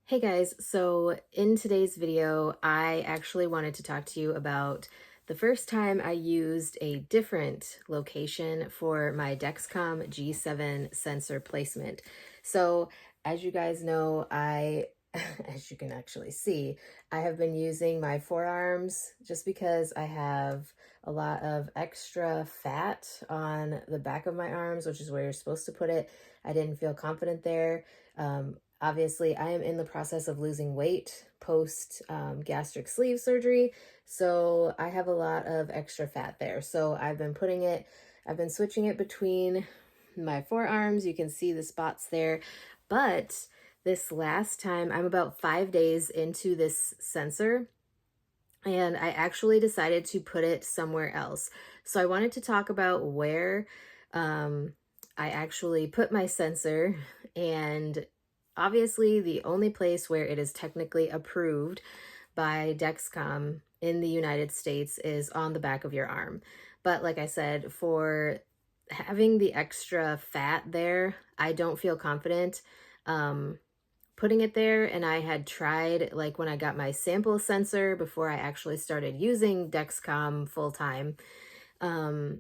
Hey guys, so in today's video, I actually wanted to talk to you about the first time I used a different location for my Dexcom G7 sensor placement. So as you guys know, as you can actually see, I have been using my forearms just because I have a lot of extra fat on the back of my arms, which is where you're supposed to put it. I didn't feel confident there. Obviously, I am in the process of losing weight post gastric sleeve surgery, so I have a lot of extra fat there. So I've been switching it between my forearms. You can see the spots there, but this last time, I'm about 5 days into this sensor, and I actually decided to put it somewhere else. So I wanted to talk about where um, I actually put my sensor, and obviously the only place where it is technically approved by Dexcom in the United States is on the back of your arm. But like I said, for having the extra fat there, I don't feel confident putting it there. And I had tried, like when I got my sample sensor before I actually started using Dexcom full time, um,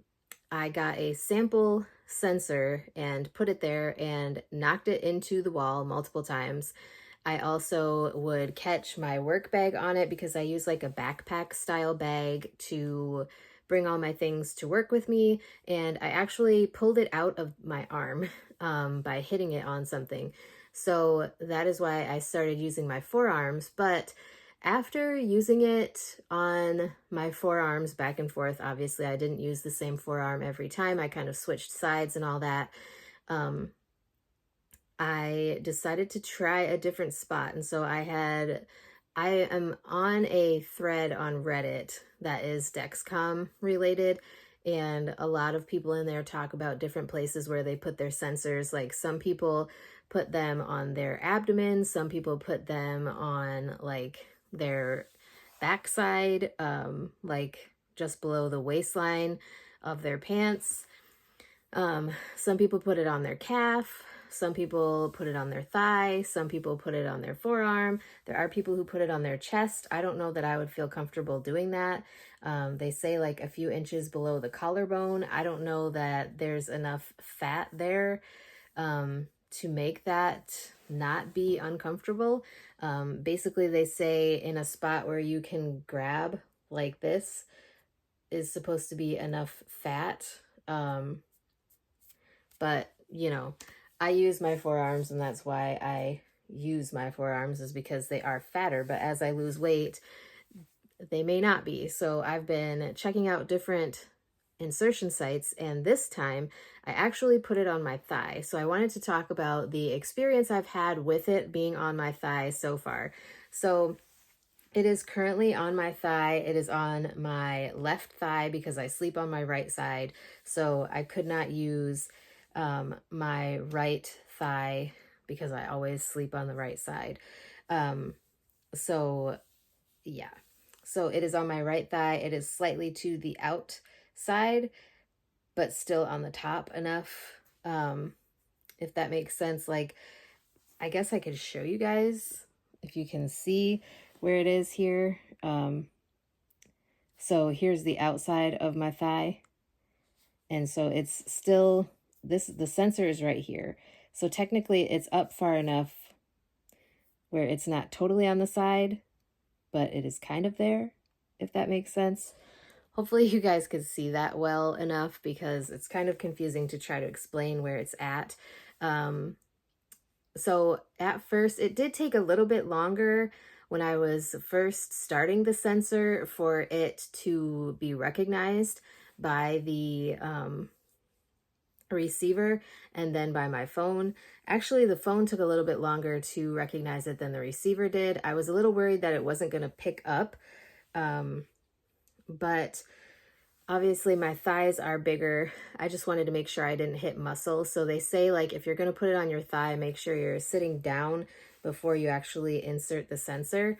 I got a sample sensor and put it there and knocked it into the wall multiple times. I also would catch my work bag on it because I use like a backpack style bag to bring all my things to work with me. And I actually pulled it out of my arm by hitting it on something. So that is why I started using my forearms. But after using it on my forearms back and forth, obviously I didn't use the same forearm every time. I kind of switched sides and all that. Um, I decided to try a different spot. And so I am on a thread on Reddit that is Dexcom related. And a lot of people in there talk about different places where they put their sensors. Like some people put them on their abdomen, some people put them on like their backside, like just below the waistline of their pants. Some people put it on their calf, some people put it on their thigh, some people put it on their forearm. There are people who put it on their chest. I don't know that I would feel comfortable doing that. They say like a few inches below the collarbone. I don't know that there's enough fat there to make that not be uncomfortable. Basically, they say in a spot where you can grab like this is supposed to be enough fat. But, I use my forearms, and that's why I use my forearms, is because they are fatter. But as I lose weight, they may not be. So I've been checking out different insertion sites, and this time I actually put it on my thigh. So I wanted to talk about the experience I've had with it being on my thigh so far. So it is currently on my thigh. It is on my left thigh because I sleep on my right side. So I could not use my right thigh because I always sleep on the right side. So yeah, so it is on my right thigh. It is slightly to the outside, but still on the top enough. If that makes sense. Like, I guess I could show you guys if you can see where it is here. So here's the outside of my thigh. And so it's still, the sensor is right here. So technically it's up far enough where it's not totally on the side, but it is kind of there, if that makes sense. Hopefully you guys could see that well enough because it's kind of confusing to try to explain where it's at. So at first, it did take a little bit longer when I was first starting the sensor for it to be recognized by the receiver and then by my phone. Actually, the phone took a little bit longer to recognize it than the receiver did. I was a little worried that it wasn't going to pick up, but obviously my thighs are bigger. I just wanted to make sure I didn't hit muscle. So they say, like, if you're going to put it on your thigh, make sure you're sitting down before you actually insert the sensor,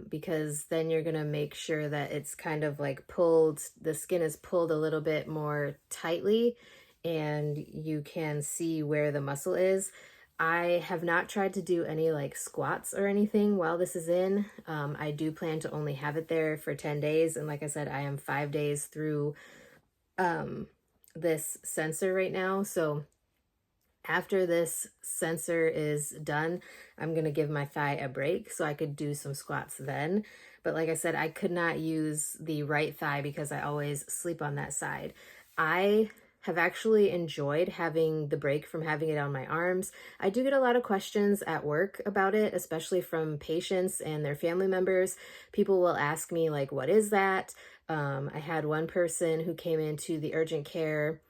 because then you're going to make sure that it's kind of like pulled, the skin is pulled a little bit more tightly and you can see where the muscle is. I have not tried to do any like squats or anything while this is in. I do plan to only have it there for 10 days. And like I said, I am 5 days through um, this sensor right now. So after this sensor is done, I'm going to give my thigh a break so I could do some squats then. But like I said, I could not use the right thigh because I always sleep on that side. I have actually enjoyed having the break from having it on my arms. I do get a lot of questions at work about it, especially from patients and their family members. People will ask me like, what is that? I had one person who came into the urgent care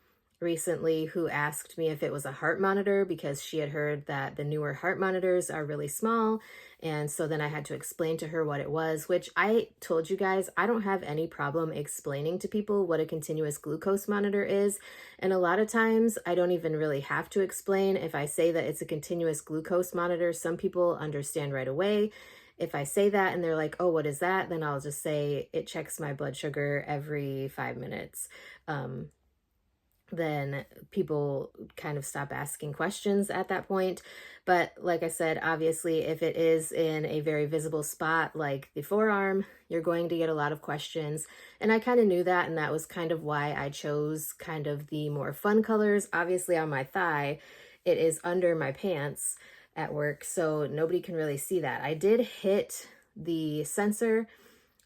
recently who asked me if it was a heart monitor because she had heard that the newer heart monitors are really small. And so then I had to explain to her what it was, which I told you guys, I don't have any problem explaining to people what a continuous glucose monitor is. And a lot of times I don't even really have to explain. If I say that it's a continuous glucose monitor, some people understand right away. If I say that and they're like, oh, what is that? Then I'll just say it checks my blood sugar every 5 minutes. Then people kind of stop asking questions at that point. But like I said, obviously, if it is in a very visible spot like the forearm, you're going to get a lot of questions. And I kind of knew that, and that was kind of why I chose kind of the more fun colors. Obviously, on my thigh, it is under my pants at work, so nobody can really see that. I did hit the sensor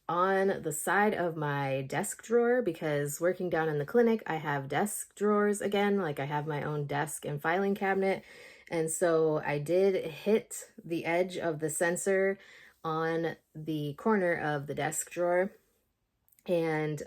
on the side of my desk drawer because working down in the clinic, I have desk drawers again, like I have my own desk and filing cabinet. And so I did hit the edge of the sensor on the corner of the desk drawer. And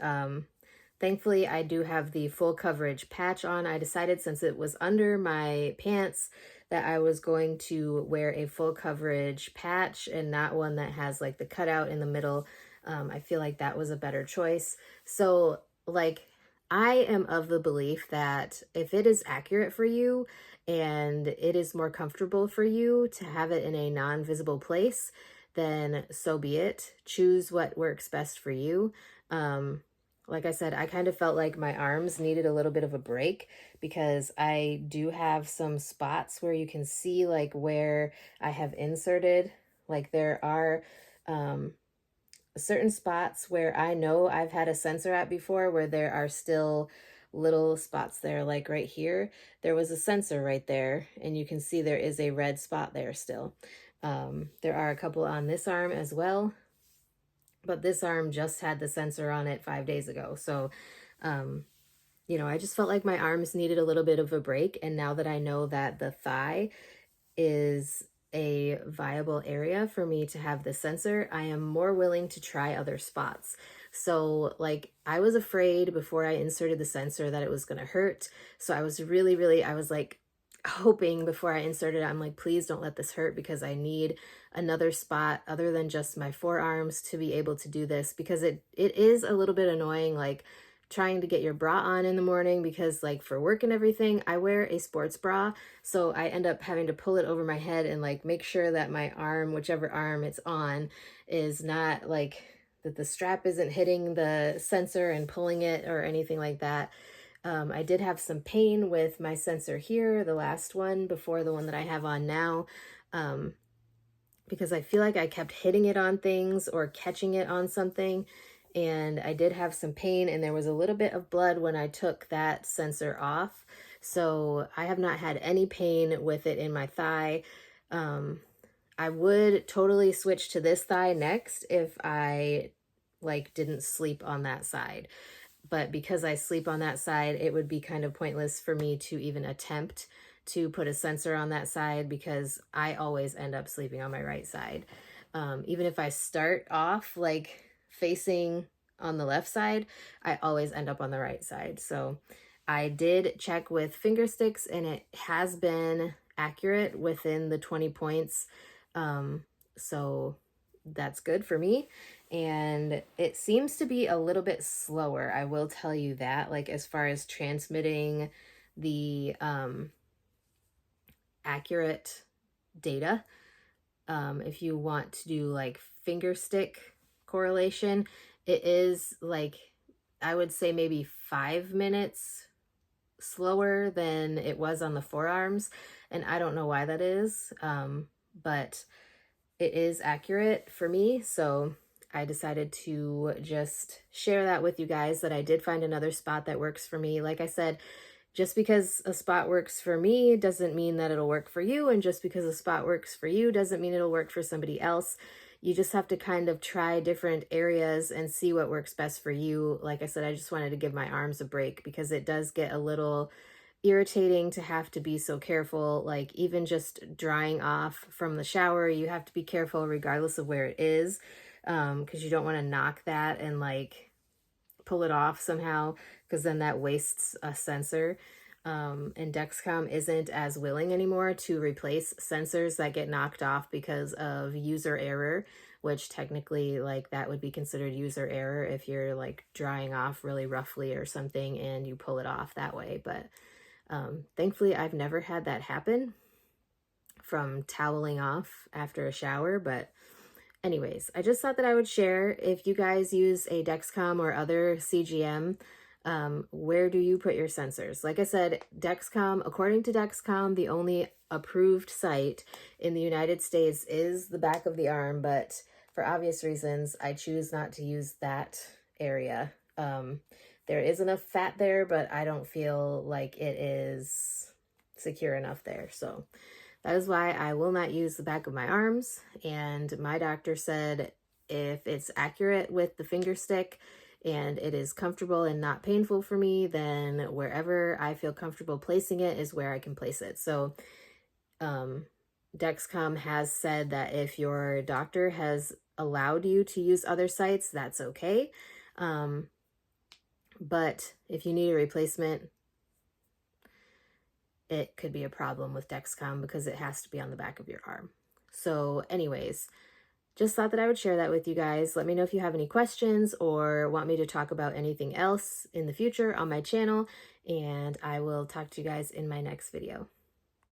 thankfully, I do have the full coverage patch on. I decided since it was under my pants that I was going to wear a full coverage patch and not one that has like the cutout in the middle. I feel like that was a better choice. So like I am of the belief that if it is accurate for you and it is more comfortable for you to have it in a non-visible place, then so be it. Choose what works best for you. Like I said, I kind of felt like my arms needed a little bit of a break because I do have some spots where you can see like where I have inserted. Like there are certain spots where I know I've had a sensor at before where there are still little spots there, like right here. There was a sensor right there, and you can see there is a red spot there still. There are a couple on this arm as well, but this arm just had the sensor on it 5 days ago. So, I just felt like my arms needed a little bit of a break. And now that I know that the thigh is a viable area for me to have the sensor, I am more willing to try other spots. So like I was afraid before I inserted the sensor that it was going to hurt. So I was I was like hoping before I inserted it, I'm like, please don't let this hurt because I need another spot other than just my forearms to be able to do this because it is a little bit annoying, like trying to get your bra on in the morning because like for work and everything, I wear a sports bra. So I end up having to pull it over my head and like make sure that my arm, whichever arm it's on, is not like that the strap isn't hitting the sensor and pulling it or anything like that. I did have some pain with my sensor here, the last one before the one that I have on now, because I feel like I kept hitting it on things or catching it on something. And I did have some pain, and there was a little bit of blood when I took that sensor off. So I have not had any pain with it in my thigh. I would totally switch to this thigh next if I like didn't sleep on that side. But because I sleep on that side, it would be kind of pointless for me to even attempt to put a sensor on that side because I always end up sleeping on my right side. Even if I start off like facing on the left side, I always end up on the right side. So I did check with finger sticks and it has been accurate within the 20 points. So that's good for me. And it seems to be a little bit slower. I will tell you that, like as far as transmitting the accurate data. If you want to do like finger stick correlation, it is like, I would say maybe 5 minutes slower than it was on the forearms, and I don't know why that is, but it is accurate for me, so I decided to just share that with you guys, that I did find another spot that works for me. Like I said, just because a spot works for me doesn't mean that it'll work for you, and just because a spot works for you doesn't mean it'll work for somebody else. You just have to kind of try different areas and see what works best for you. Like I said, I just wanted to give my arms a break because it does get a little irritating to have to be so careful. Like even just drying off from the shower, you have to be careful regardless of where it is, because you don't want to knock that and like pull it off somehow, because then that wastes a sensor. And Dexcom isn't as willing anymore to replace sensors that get knocked off because of user error, which technically like that would be considered user error if you're like drying off really roughly or something and you pull it off that way. But thankfully I've never had that happen from toweling off after a shower. But anyways, I just thought that I would share. If you guys use a Dexcom or other CGM, where do you put your sensors? Like I said, Dexcom, according to Dexcom, the only approved site in the United States is the back of the arm, but for obvious reasons, I choose not to use that area. There is enough fat there, but I don't feel like it is secure enough there. So that is why I will not use the back of my arms. And my doctor said if it's accurate with the finger stick and it is comfortable and not painful for me, then wherever I feel comfortable placing it is where I can place it. So Dexcom has said that if your doctor has allowed you to use other sites, that's okay. But if you need a replacement, it could be a problem with Dexcom because it has to be on the back of your arm. So anyways, just thought that I would share that with you guys. Let me know if you have any questions or want me to talk about anything else in the future on my channel, and I will talk to you guys in my next video.